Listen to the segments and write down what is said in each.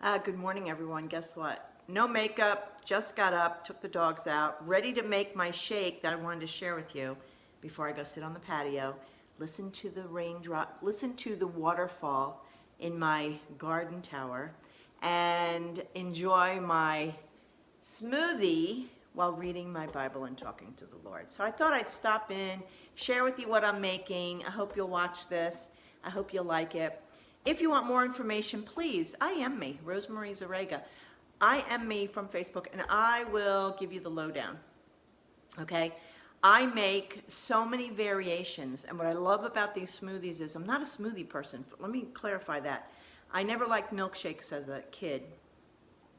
Good morning, everyone. Guess what? No makeup, just got up, took the dogs out, ready to make my shake that I wanted to share with you before I go sit on the patio. Listen to the raindrop, listen to the waterfall in my garden tower, and enjoy my smoothie while reading my Bible and talking to the Lord. So I thought I'd stop in, share with you what I'm making. I hope you'll watch this. I hope you'll like it. If you want more information, please, I am me, Rosemarie Zarega. I am me from Facebook, and I will give you the lowdown, okay? I make so many variations, and what I love about these smoothies is I'm not a smoothie person. Let me clarify that. I never liked milkshakes as a kid.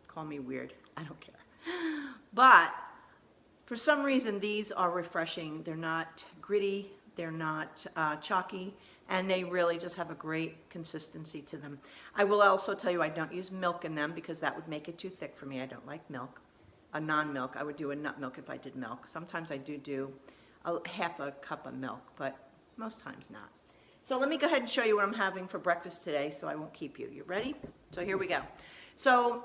Call me weird, I don't care. But for some reason, these are refreshing. They're not gritty, they're not chalky, and they really just have a great consistency to them. I will also tell you I don't use milk in them because that would make it too thick for me. I don't like milk. A non-milk, I would do a nut milk if I did milk. Sometimes I do half a cup of milk, but most times not. So let me go ahead and show you what I'm having for breakfast today so I won't keep you. You ready? So here we go. So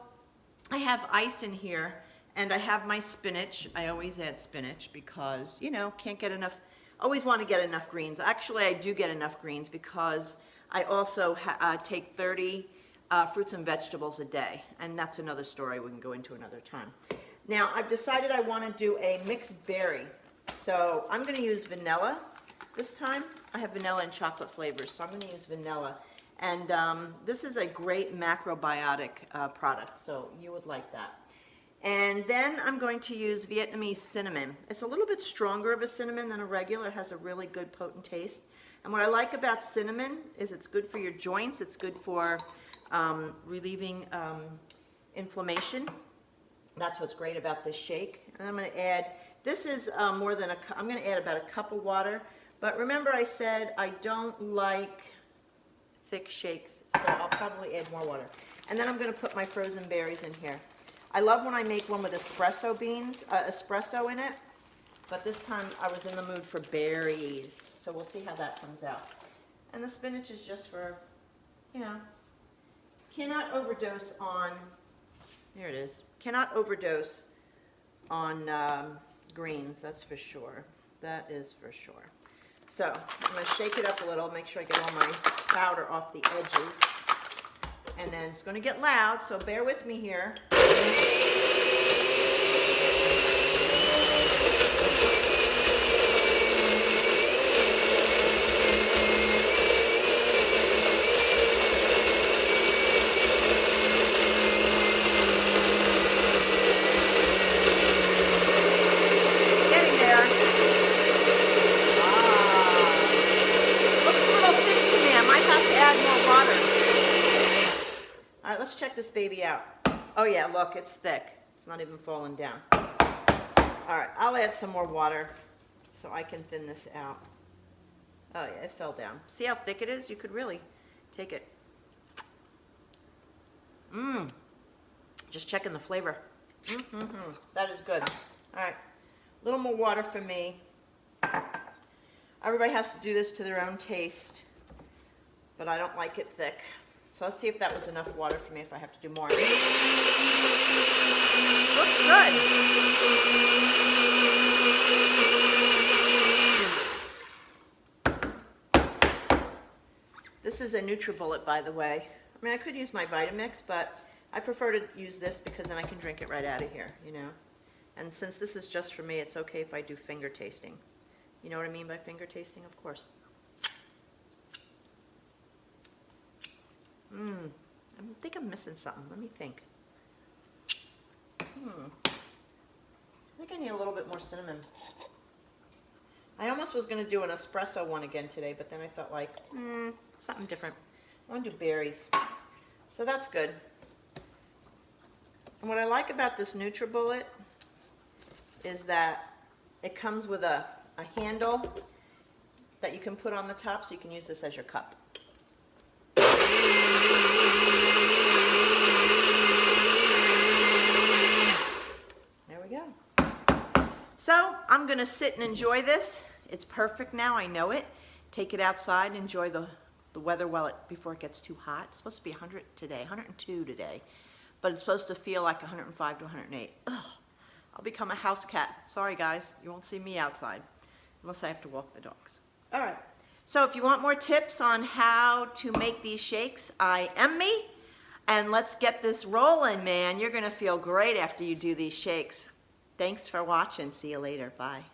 I have ice in here, and I have my spinach. I always add spinach because, you know, can't get enough. Always want to get enough greens. Actually, I do get enough greens because I also take 30 fruits and vegetables a day, and that's another story we can go into another time. Now, I've decided I want to do a mixed berry. So I'm going to use vanilla this time. I have vanilla and chocolate flavors, so I'm going to use vanilla. And this is a great macrobiotic product, so you would like that. And then I'm going to use Vietnamese cinnamon. It's a little bit stronger of a cinnamon than a regular. It has a really good potent taste. And what I like about cinnamon is it's good for your joints. It's good for relieving inflammation. That's what's great about this shake. And I'm going to add, this is I'm going to add about a cup of water. But remember I said I don't like thick shakes, so I'll probably add more water. And then I'm going to put my frozen berries in here. I love when I make one with espresso beans, espresso in it, but this time I was in the mood for berries, so we'll see how that comes out. And the spinach is just for, you know, cannot overdose on, here it is, cannot overdose on greens, that's for sure. That is for sure. So I'm going to shake it up a little, make sure I get all my powder off the edges. And then it's going to get loud, so bear with me here. Getting there. Looks a little thick to me. I might have to add more water. All right, let's check this baby out. Oh yeah, look, it's thick. It's not even falling down. All right, I'll add some more water so I can thin this out. Oh yeah, it fell down. See how thick it is? You could really take it. Just checking the flavor. That is good. All right, a little more water for me. Everybody has to do this to their own taste, but I don't like it thick. So let's see if that was enough water for me if I have to do more. Looks good. This is a NutriBullet, by the way. I mean, I could use my Vitamix, but I prefer to use this because then I can drink it right out of here, you know. And since this is just for me, it's okay if I do finger tasting. You know what I mean by finger tasting? Of course. I think I'm missing something. Let me think. I think I need a little bit more cinnamon. I almost was going to do an espresso one again today, but then I felt like, something different. I want to do berries. So that's good. And what I like about this NutriBullet is that it comes with a handle that you can put on the top, so you can use this as your cup. There we go. So I'm going to sit and enjoy this. It's perfect now, I know it. Take it outside, enjoy the the weather before it gets too hot. It's supposed to be 100 today, 102 today, but it's supposed to feel like 105 to 108. Ugh, I'll become a house cat. Sorry guys, you won't see me outside unless I have to walk the dogs. All right, so if you want more tips on how to make these shakes, IM me, and let's get this rolling, man. You're gonna feel great after you do these shakes. Thanks for watching. See you later. Bye.